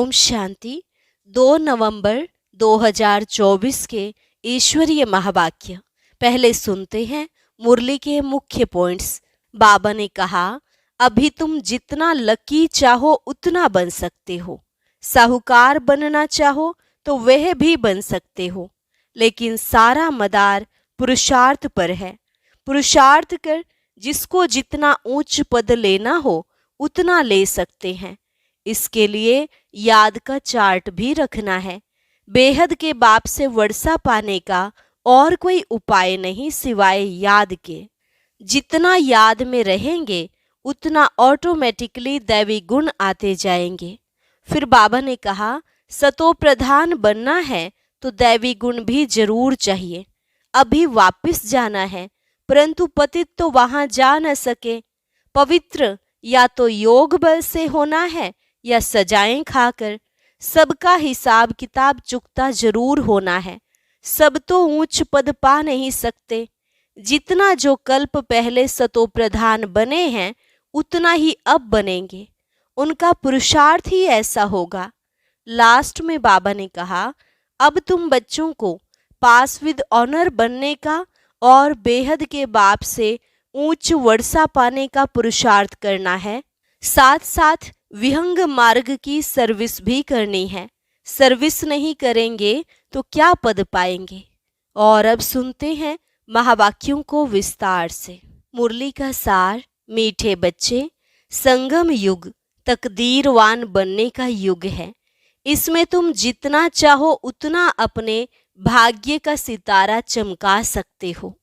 ओम शांति। 2 नवंबर 2024 के ईश्वरीय महावाक्य। पहले सुनते हैं मुरली के मुख्य पॉइंट्स। बाबा ने कहा, अभी तुम जितना लकी चाहो उतना बन सकते हो। साहूकार बनना चाहो तो वह भी बन सकते हो, लेकिन सारा मदार पुरुषार्थ पर है। पुरुषार्थ कर जिसको जितना ऊंच पद लेना हो उतना ले सकते हैं। इसके लिए याद का चार्ट भी रखना है। बेहद के बाप से वर्षा पाने का और कोई उपाय नहीं सिवाय याद के। जितना याद में रहेंगे उतना ऑटोमेटिकली दैवी गुण आते जाएंगे। फिर बाबा ने कहा, सतो प्रधान बनना है तो दैवी गुण भी जरूर चाहिए। अभी वापस जाना है, परंतु पतित तो वहां जा न सके। पवित्र या तो योग बल से होना है या सजाएं खाकर। सबका हिसाब किताब चुकता जरूर होना है। सब तो ऊंच पद पा नहीं सकते। जितना जो कल्प पहले सतो प्रधान बने हैं उतना ही अब बनेंगे। उनका पुरुषार्थ ही ऐसा होगा। लास्ट में बाबा ने कहा, अब तुम बच्चों को पास विद ऑनर बनने का और बेहद के बाप से ऊंच वर्षा पाने का पुरुषार्थ करना है। साथ साथ विहंग मार्ग की सर्विस भी करनी है। सर्विस नहीं करेंगे तो क्या पद पाएंगे। और अब सुनते हैं महावाक्यों को विस्तार से। मुरली का सार। मीठे बच्चे, संगम युग तकदीरवान बनने का युग है। इसमें तुम जितना चाहो उतना अपने भाग्य का सितारा चमका सकते हो।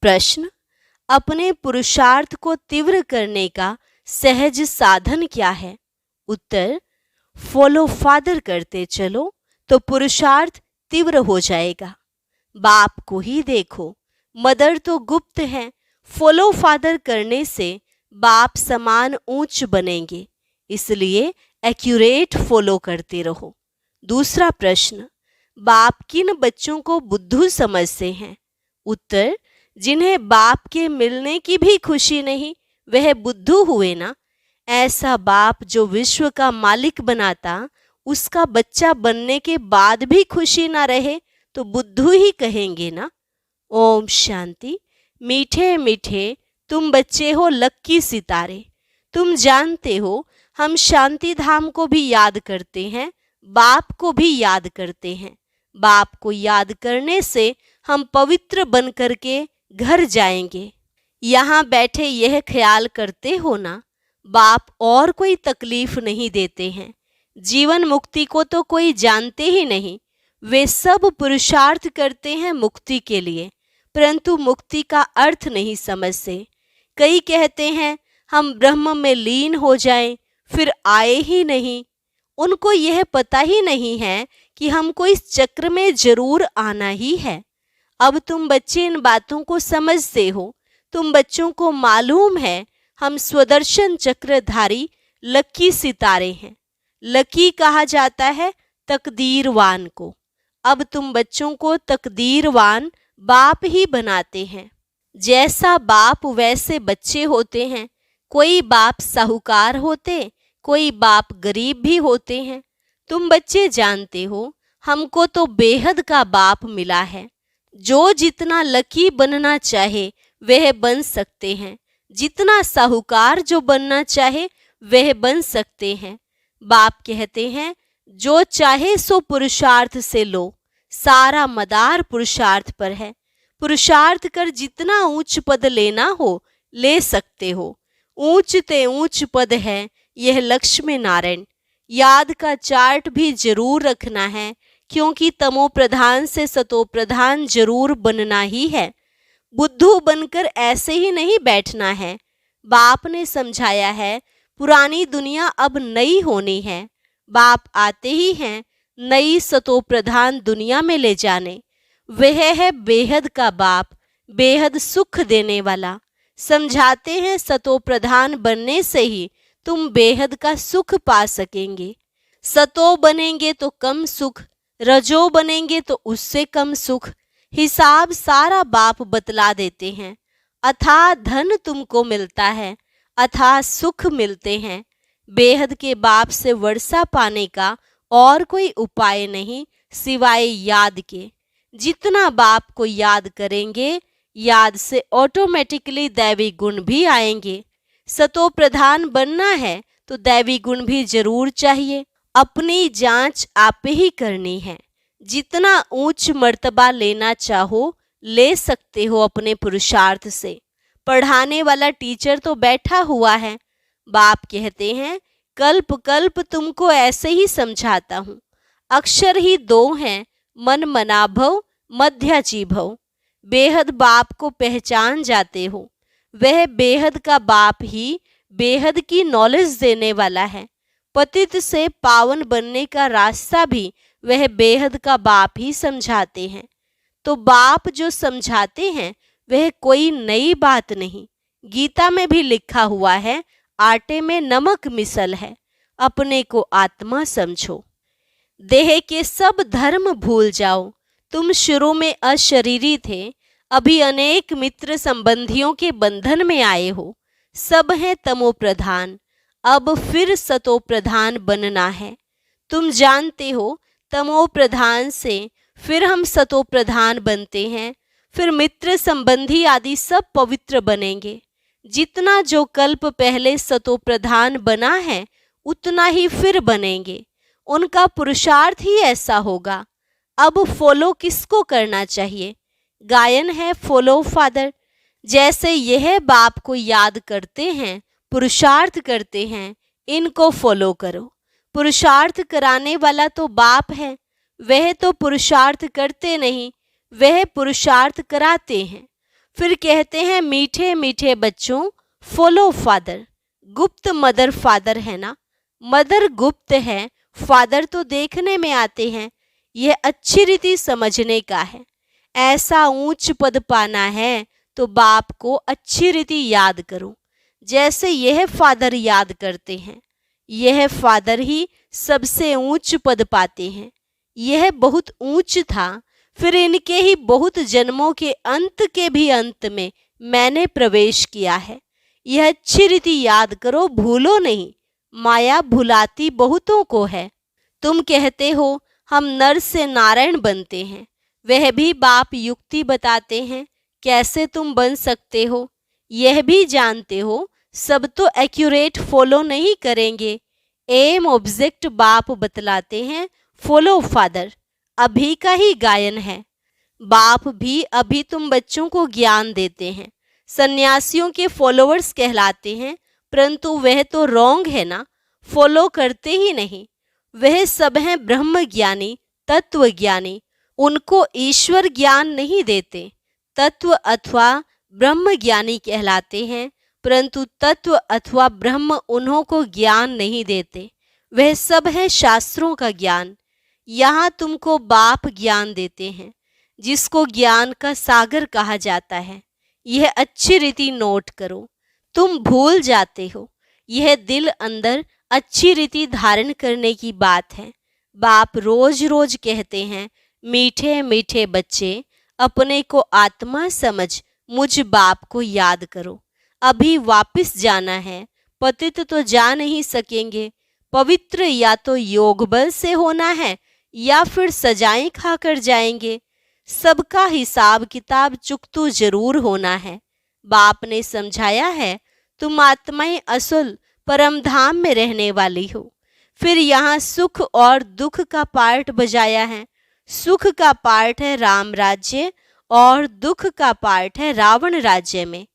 प्रश्न, अपने पुरुषार्थ को तीव्र करने का सहज साधन क्या है? उत्तर, फॉलो फादर करते चलो तो पुरुषार्थ तीव्र हो जाएगा। बाप को ही देखो, मदर तो गुप्त है। फॉलो फादर करने से बाप समान ऊंच बनेंगे, इसलिए एक्यूरेट फॉलो करते रहो। दूसरा प्रश्न, बाप किन बच्चों को बुद्धू समझते हैं? उत्तर, जिन्हें बाप के मिलने की भी खुशी नहीं वह बुद्धू हुए ना। ऐसा बाप जो विश्व का मालिक बनाता, उसका बच्चा बनने के बाद भी खुशी ना रहे तो बुद्धू ही कहेंगे ना। ओम शांति। मीठे मीठे तुम बच्चे हो लक्की सितारे। तुम जानते हो हम शांति धाम को भी याद करते हैं, बाप को भी याद करते हैं। बाप को याद करने से हम पवित्र बन करके घर जाएंगे। यहाँ बैठे यह ख्याल करते हो ना, बाप और कोई तकलीफ नहीं देते हैं। जीवन मुक्ति को तो कोई जानते ही नहीं। वे सब पुरुषार्थ करते हैं मुक्ति के लिए, परंतु मुक्ति का अर्थ नहीं समझते। कई कहते हैं हम ब्रह्म में लीन हो जाएं, फिर आए ही नहीं। उनको यह पता ही नहीं है कि हमको इस चक्र में जरूर आना ही है। अब तुम बच्चे इन बातों को समझते हो। तुम बच्चों को मालूम है हम स्वदर्शन चक्रधारी लकी सितारे हैं। लकी कहा जाता है तकदीरवान को। अब तुम बच्चों को तकदीरवान बाप ही बनाते हैं। जैसा बाप वैसे बच्चे होते हैं। कोई बाप साहूकार होते, कोई बाप गरीब भी होते हैं। तुम बच्चे जानते हो हमको तो बेहद का बाप मिला है। जो जितना लकी बनना चाहे वह बन सकते हैं। जितना साहूकार जो बनना चाहे वह बन सकते हैं। बाप कहते हैं जो चाहे सो पुरुषार्थ से लो। सारा मदार पुरुषार्थ पर है। पुरुषार्थ कर जितना ऊंच पद लेना हो ले सकते हो। ऊंच ते ऊंच पद है यह लक्ष्मी नारायण। याद का चार्ट भी जरूर रखना है, क्योंकि तमो प्रधान से सतो प्रधान जरूर बनना ही है। बुद्धू बनकर ऐसे ही नहीं बैठना है। बाप ने समझाया है पुरानी दुनिया अब नई होनी है। बाप आते ही हैं नई सतो प्रधान दुनिया में ले जाने। वह है बेहद का बाप, बेहद सुख देने वाला। समझाते हैं सतो प्रधान बनने से ही तुम बेहद का सुख पा सकेंगे। सतो बनेंगे तो कम सुख, रजो बनेंगे तो उससे कम सुख। हिसाब सारा बाप बतला देते हैं। अथाह धन तुमको मिलता है, अथाह सुख मिलते हैं। बेहद के बाप से वर्षा पाने का और कोई उपाय नहीं सिवाय याद के। जितना बाप को याद करेंगे, याद से ऑटोमेटिकली दैवी गुण भी आएंगे। सतो प्रधान बनना है तो दैवी गुण भी जरूर चाहिए। अपनी जांच आप ही करनी है। जितना ऊंच मर्तबा लेना चाहो ले सकते हो अपने पुरुषार्थ से। पढ़ाने वाला टीचर तो बैठा हुआ है। बाप कहते हैं कल्प कल्प तुमको ऐसे ही समझाता हूँ। अक्षर ही दो हैं, मन मनाभव मध्याची भव। बेहद बाप को पहचान जाते हो। वह बेहद का बाप ही बेहद की नॉलेज देने वाला है। पतित से पावन बनने का रास्ता भी वह बेहद का बाप ही समझाते हैं। तो बाप जो समझाते हैं वह कोई नई बात नहीं। गीता में भी लिखा हुआ है आटे में नमक मिसल है। अपने को आत्मा समझो। देह के सब धर्म भूल जाओ। तुम शुरू में अशरीरी थे, अभी अनेक मित्र संबंधियों के बंधन में आए हो। सब हैं तमो प्रधान, अब फिर सतो प्रधान बनना है। तुम जानते हो तमो प्रधान से फिर हम सतो प्रधान बनते हैं, फिर मित्र संबंधी आदि सब पवित्र बनेंगे। जितना जो कल्प पहले सतो प्रधान बना है उतना ही फिर बनेंगे। उनका पुरुषार्थ ही ऐसा होगा। अब फॉलो किसको करना चाहिए? गायन है फॉलो फादर। जैसे यह बाप को याद करते हैं, पुरुषार्थ करते हैं, इनको फॉलो करो। पुरुषार्थ कराने वाला तो बाप है। वह तो पुरुषार्थ करते नहीं, वह पुरुषार्थ कराते हैं। फिर कहते हैं मीठे मीठे बच्चों फॉलो फादर। गुप्त मदर फादर है ना। मदर गुप्त है, फादर तो देखने में आते हैं। यह अच्छी रीति समझने का है। ऐसा ऊंच पद पाना है तो बाप को अच्छी रीति याद करो, जैसे यह फादर याद करते हैं। यह फादर ही सबसे ऊंच पद पाते हैं। यह बहुत ऊंच था, फिर इनके ही बहुत जन्मों के अंत के भी अंत में मैंने प्रवेश किया है। यह अच्छी रीति याद करो, भूलो नहीं। माया भुलाती बहुतों को है। तुम कहते हो हम नर से नारायण बनते हैं, वह भी बाप युक्ति बताते हैं कैसे तुम बन सकते हो। यह भी जानते हो सब तो एक्यूरेट फॉलो नहीं करेंगे। एम ऑब्जेक्ट बाप बतलाते हैं फॉलो फादर। अभी का ही गायन है। बाप भी अभी तुम बच्चों को ज्ञान देते हैं। सन्यासियों के फॉलोअर्स कहलाते हैं, परंतु वह तो रॉन्ग है ना, फॉलो करते ही नहीं। वह सब हैं ब्रह्म ज्ञानी, तत्व ज्ञानी। उनको ईश्वर ज्ञान नहीं देते। तत्व अथवा ब्रह्म ज्ञानी कहलाते हैं, परंतु तत्व अथवा ब्रह्म उन्हों को ज्ञान नहीं देते। वह सब है शास्त्रों का ज्ञान। यहाँ तुमको बाप ज्ञान देते हैं, जिसको ज्ञान का सागर कहा जाता है। यह अच्छी रीति नोट करो। तुम भूल जाते हो, यह दिल अंदर अच्छी रीति धारण करने की बात है। बाप रोज रोज कहते हैं मीठे मीठे बच्चे अपने को आत्मा समझ मुझ बाप को याद करो। अभी वापस जाना है, पतित तो जा नहीं सकेंगे। पवित्र या तो योग बल से होना है या फिर सजाएं खाकर जाएंगे। सबका हिसाब किताब चुकतू जरूर होना है। बाप ने समझाया है तुम आत्माएं असुल परम धाम में रहने वाली हो। फिर यहाँ सुख और दुख का पार्ट बजाया है। सुख का पार्ट है राम राज्य और दुख का पार्ट है रावण राज्य में।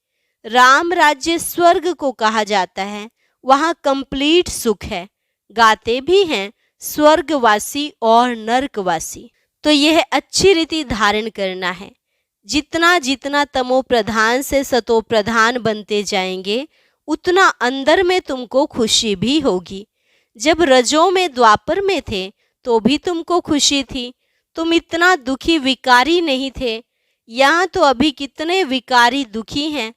राम राज्य स्वर्ग को कहा जाता है, वहाँ कंप्लीट सुख है। गाते भी हैं स्वर्गवासी और नरकवासी। तो यह अच्छी रीति धारण करना है। जितना जितना तमो प्रधान से सतो प्रधान बनते जाएंगे उतना अंदर में तुमको खुशी भी होगी। जब रजों में द्वापर में थे तो भी तुमको खुशी थी। तुम इतना दुखी विकारी नहीं थे। यहाँ तो अभी कितने विकारी दुखी हैं।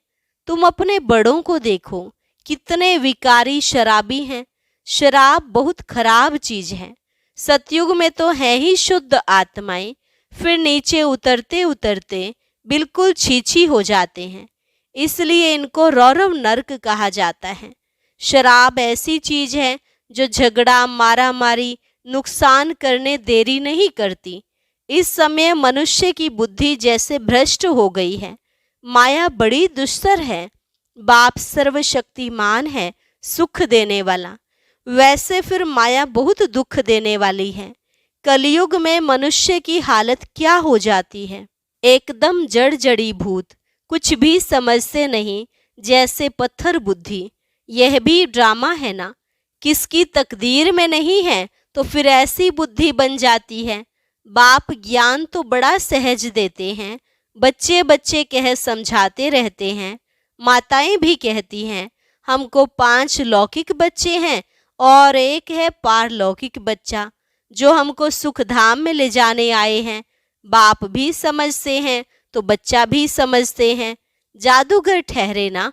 तुम अपने बड़ों को देखो, कितने विकारी शराबी हैं। शराब बहुत खराब चीज है। सतयुग में तो है ही शुद्ध आत्माएं, फिर नीचे उतरते उतरते बिल्कुल छीछी हो जाते हैं। इसलिए इनको रौरव नरक कहा जाता है। शराब ऐसी चीज है जो झगड़ा, मारा मारी, नुकसान करने देरी नहीं करती। इस समय मनुष्य की बुद्धि जैसे भ्रष्ट हो गई है। माया बड़ी दुस्तर है। बाप सर्वशक्तिमान है, सुख देने वाला, वैसे फिर माया बहुत दुख देने वाली है। कलयुग में मनुष्य की हालत क्या हो जाती है, एकदम जड़ जड़ी भूत, कुछ भी समझते नहीं, जैसे पत्थर बुद्धि। यह भी ड्रामा है ना, किसकी तकदीर में नहीं है तो फिर ऐसी बुद्धि बन जाती है। बाप ज्ञान तो बड़ा सहज देते हैं, बच्चे बच्चे कह समझाते रहते हैं। माताएं भी कहती हैं हमको 5 लौकिक बच्चे हैं और एक है पारलौकिक बच्चा जो हमको सुखधाम में ले जाने आए हैं। बाप भी समझते हैं तो बच्चा भी समझते हैं, जादूगर ठहरे ना।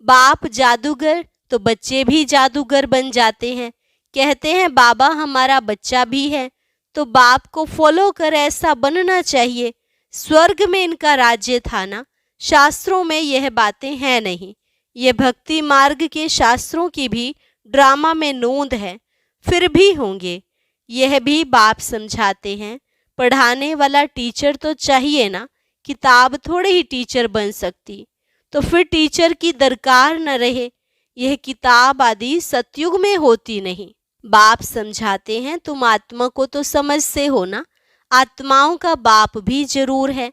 बाप जादूगर तो बच्चे भी जादूगर बन जाते हैं। कहते हैं बाबा हमारा बच्चा भी है, तो बाप को फॉलो कर ऐसा बनना चाहिए। स्वर्ग में इनका राज्य था ना। शास्त्रों में यह बातें हैं नहीं। ये भक्ति मार्ग के शास्त्रों की भी ड्रामा में नोंद है, फिर भी होंगे। यह भी बाप समझाते हैं पढ़ाने वाला टीचर तो चाहिए ना, किताब थोड़े ही टीचर बन सकती, तो फिर टीचर की दरकार न रहे। यह किताब आदि सतयुग में होती नहीं। बाप समझाते हैं तुम आत्मा को तो समझते हो ना, आत्माओं का बाप भी जरूर है।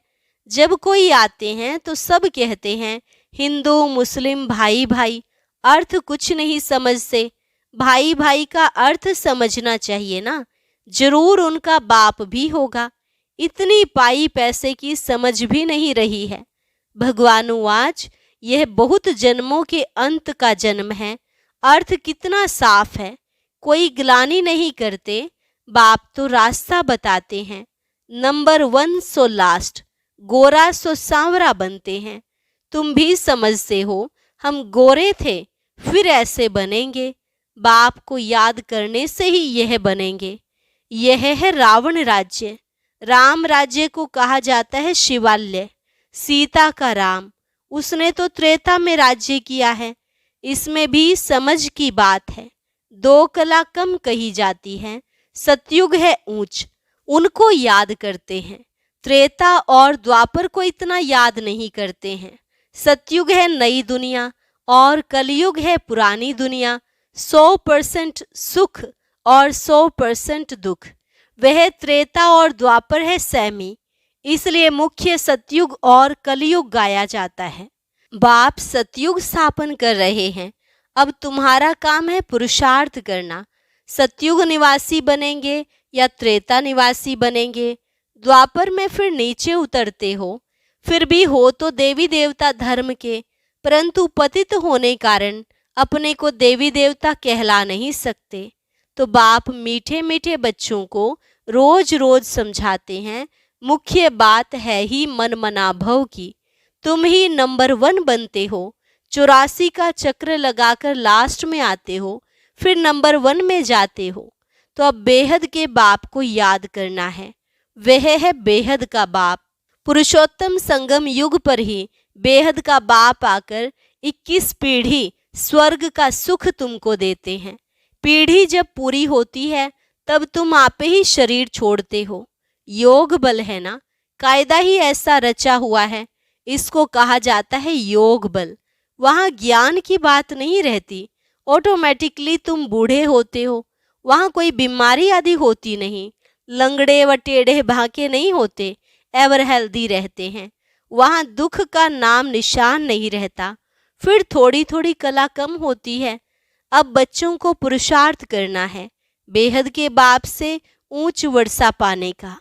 जब कोई आते हैं तो सब कहते हैं हिंदू मुस्लिम भाई भाई, अर्थ कुछ नहीं समझते। भाई भाई का अर्थ समझना चाहिए ना, जरूर उनका बाप भी होगा। इतनी पाई पैसे की समझ भी नहीं रही है। भगवानुवाच यह बहुत जन्मों के अंत का जन्म है। अर्थ कितना साफ है, कोई ग्लानि नहीं करते। बाप तो रास्ता बताते हैं। नंबर 1 सो लास्ट, गोरा सो सांवरा बनते हैं। तुम भी समझते हो हम गोरे थे फिर ऐसे बनेंगे। बाप को याद करने से ही यह बनेंगे। यह है रावण राज्य। राम राज्य को कहा जाता है शिवालय। सीता का राम, उसने तो त्रेता में राज्य किया है। इसमें भी समझ की बात है। 2 कला कम कही जाती है। सतयुग है ऊंच, उनको याद करते हैं। त्रेता और द्वापर को इतना याद नहीं करते हैं। सतयुग है नई दुनिया और कलयुग है पुरानी दुनिया। 100% सुख और 100% दुख। वह त्रेता और द्वापर है सैमी, इसलिए मुख्य सतयुग और कलयुग गाया जाता है। बाप सतयुग स्थापन कर रहे हैं। अब तुम्हारा काम है पुरुषार्थ करना। सतयुग निवासी बनेंगे या त्रेता निवासी बनेंगे। द्वापर में फिर नीचे उतरते हो, फिर भी हो तो देवी देवता धर्म के, परंतु पतित होने कारण अपने को देवी देवता कहला नहीं सकते। तो बाप मीठे मीठे बच्चों को रोज रोज समझाते हैं, मुख्य बात है ही मन मना भव की। तुम ही नंबर 1 बनते हो। 84 का चक्र लगाकर लास्ट में आते हो, फिर नंबर 1 में जाते हो। तो अब बेहद के बाप को याद करना है। वह है बेहद का बाप। पुरुषोत्तम संगम युग पर ही बेहद का बाप आकर 21 पीढ़ी स्वर्ग का सुख तुमको देते हैं। पीढ़ी जब पूरी होती है तब तुम आपे ही शरीर छोड़ते हो। योग बल है ना, कायदा ही ऐसा रचा हुआ है। इसको कहा जाता है योग बल। वहाँ ज्ञान की बात नहीं रहती, ऑटोमेटिकली तुम बूढ़े होते हो। वहाँ कोई बीमारी आदि होती नहीं, लंगड़े व टेढ़े भाके नहीं होते, एवर हेल्दी रहते हैं। वहाँ दुख का नाम निशान नहीं रहता। फिर थोड़ी थोड़ी कला कम होती है। अब बच्चों को पुरुषार्थ करना है, बेहद के बाप से ऊंच वर्षा पाने का।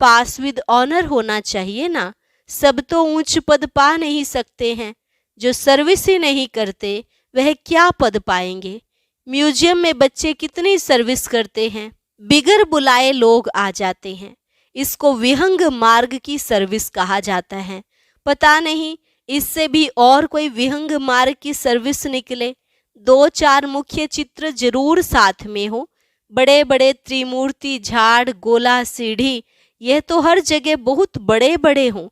पास विद ऑनर होना चाहिए ना। सब तो ऊंच पद पा नहीं सकते हैं। जो सर्विस ही नहीं करते वह क्या पद पाएंगे। म्यूजियम में बच्चे कितनी सर्विस करते हैं, बिगर बुलाए लोग आ जाते हैं। इसको विहंग मार्ग की सर्विस कहा जाता है। पता नहीं इससे भी और कोई विहंग मार्ग की सर्विस निकले। 2-4 मुख्य चित्र जरूर साथ में हो। बड़े बड़े त्रिमूर्ति, झाड़, गोला, सीढ़ी, यह तो हर जगह बहुत बड़े बड़े हों।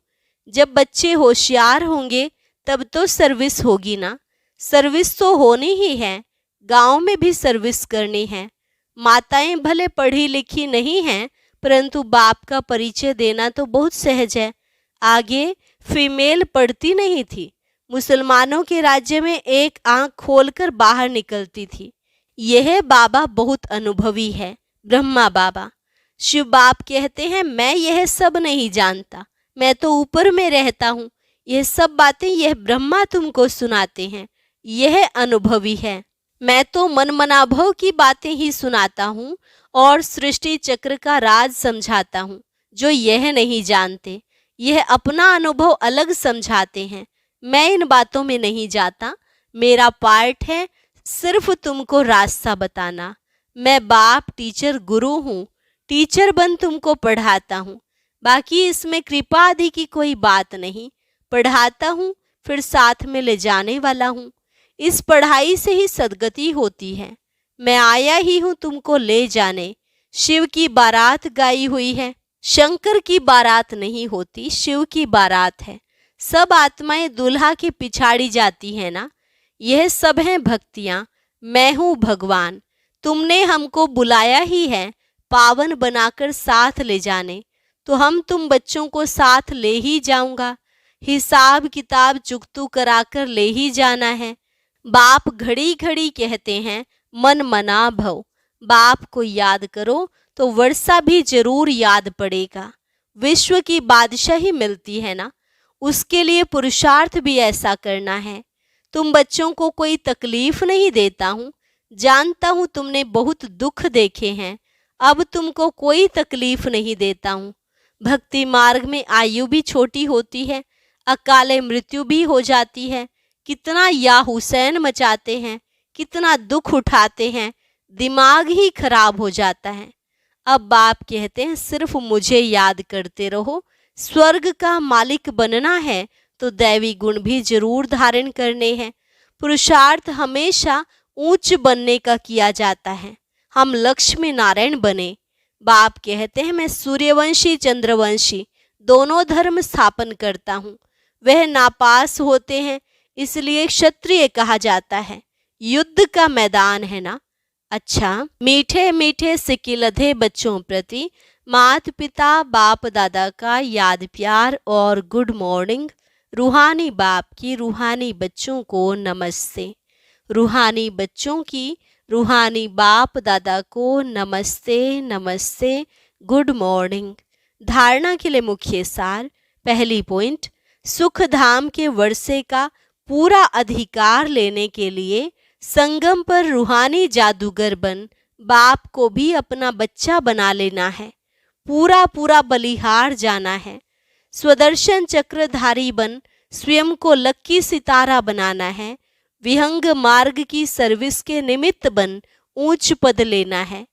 जब बच्चे होशियार होंगे तब तो सर्विस होगी ना। सर्विस तो होनी ही है। गांव में भी सर्विस करनी है। माताएं भले पढ़ी लिखी नहीं हैं, परंतु बाप का परिचय देना तो बहुत सहज है। आगे फीमेल पढ़ती नहीं थी, मुसलमानों के राज्य में एक आंख खोलकर बाहर निकलती थी। यह बाबा बहुत अनुभवी है, ब्रह्मा बाबा। शिव बाप कहते हैं, मैं यह सब नहीं जानता, मैं तो ऊपर में रहता हूँ। यह सब बातें यह ब्रह्मा तुमको सुनाते हैं, यह अनुभवी है। मैं तो मन मनाभव की बातें ही सुनाता हूँ और सृष्टि चक्र का राज समझाता हूँ। जो यह नहीं जानते, यह अपना अनुभव अलग समझाते हैं। मैं इन बातों में नहीं जाता। मेरा पार्ट है सिर्फ तुमको रास्ता बताना। मैं बाप, टीचर, गुरु हूँ। टीचर बन तुमको पढ़ाता हूँ। बाकी इसमें कृपा आदि की कोई बात नहीं। पढ़ाता हूँ, फिर साथ में ले जाने वाला हूँ। इस पढ़ाई से ही सद्गति होती है। मैं आया ही हूँ तुमको ले जाने। शिव की बारात गाई हुई है। शंकर की बारात नहीं होती, शिव की बारात है। सब आत्माएं दूल्हा के पिछाड़ी जाती है ना। यह सब हैं भक्तियां। मैं हूँ भगवान। तुमने हमको बुलाया ही है पावन बनाकर साथ ले जाने, तो हम तुम बच्चों को साथ ले ही जाऊंगा। हिसाब किताब चुकतू कराकर ले ही जाना है। बाप घड़ी घड़ी कहते हैं, मन मना भव। बाप को याद करो तो वर्षा भी जरूर याद पड़ेगा। विश्व की बादशाही मिलती है ना, उसके लिए पुरुषार्थ भी ऐसा करना है। तुम बच्चों को कोई तकलीफ नहीं देता हूँ। जानता हूँ तुमने बहुत दुख देखे हैं, अब तुमको कोई तकलीफ नहीं देता हूँ। भक्ति मार्ग में आयु भी छोटी होती है, अकाले मृत्यु भी हो जाती है। कितना या हुसैन मचाते हैं, कितना दुख उठाते हैं, दिमाग ही खराब हो जाता है। अब बाप कहते हैं, सिर्फ मुझे याद करते रहो। स्वर्ग का मालिक बनना है तो दैवी गुण भी जरूर धारण करने हैं। पुरुषार्थ हमेशा ऊंच बनने का किया जाता है। हम लक्ष्मी नारायण बने। बाप कहते हैं, मैं सूर्यवंशी चंद्रवंशी दोनों धर्म स्थापन करता हूँ। वह नापास होते हैं, इसलिए क्षत्रिय कहा जाता है। युद्ध का मैदान है ना। अच्छा, मीठे मीठे सिकिलधे बच्चों प्रति माता पिता बाप दादा का याद प्यार और गुड मॉर्निंग। रूहानी बाप की रूहानी बच्चों को नमस्ते। रूहानी बच्चों की रूहानी बाप दादा को नमस्ते नमस्ते, गुड मॉर्निंग। धारणा के लिए मुख्य सार। पहली पॉइंट, सुख धाम के वर्षे का पूरा अधिकार लेने के लिए संगम पर रूहानी जादूगर बन बाप को भी अपना बच्चा बना लेना है। पूरा पूरा बलिहार जाना है। स्वदर्शन चक्रधारी बन स्वयं को लक्की सितारा बनाना है। विहंग मार्ग की सर्विस के निमित्त बन ऊंच पद लेना है।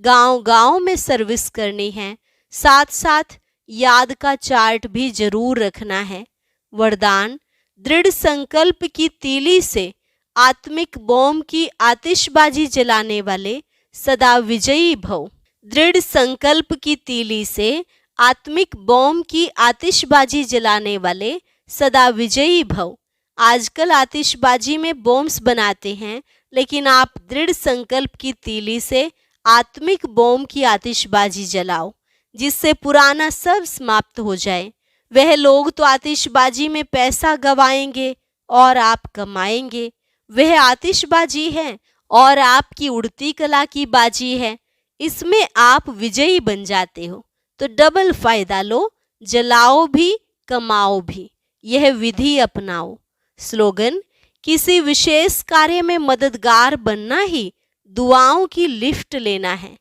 गांव गांव में सर्विस करनी है। साथ साथ याद का चार्ट भी जरूर रखना है। वरदान, दृढ़ संकल्प की तीली से आत्मिक बॉम्ब की आतिशबाजी जलाने वाले सदा विजयी भव। दृढ़ संकल्प की तीली से आत्मिक बॉम्ब की आतिशबाजी जलाने वाले सदा विजयी भव। आजकल आतिशबाजी में बॉम्ब्स बनाते हैं, लेकिन आप दृढ़ संकल्प की तीली से आत्मिक बॉम्ब की आतिशबाजी जलाओ, जिससे पुराना सब समाप्त हो जाए। वह लोग तो आतिशबाजी में पैसा गवाएंगे और आप कमाएंगे। वह आतिशबाजी है और आपकी उड़ती कला की बाजी है। इसमें आप विजयी बन जाते हो, तो डबल फायदा लो, जलाओ भी कमाओ भी। यह विधि अपनाओ। स्लोगन, किसी विशेष कार्य में मददगार बनना ही दुआओं की लिफ्ट लेना है।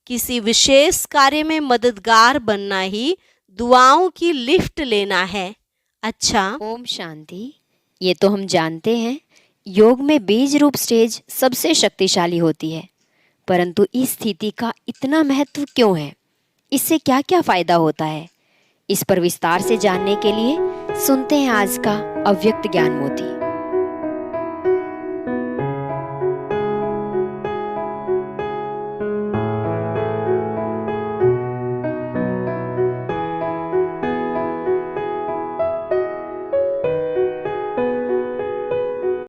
किसी विशेष कार्य में मददगार बनना ही दुआओं की लिफ्ट लेना है। अच्छा, ओम शांति। ये तो हम जानते हैं, योग में बीज रूप स्टेज सबसे शक्तिशाली होती है, परंतु इस स्थिति का इतना महत्व क्यों है? इससे क्या क्या फायदा होता है? इस पर विस्तार से जानने के लिए सुनते हैं आज का अव्यक्त ज्ञान मोती।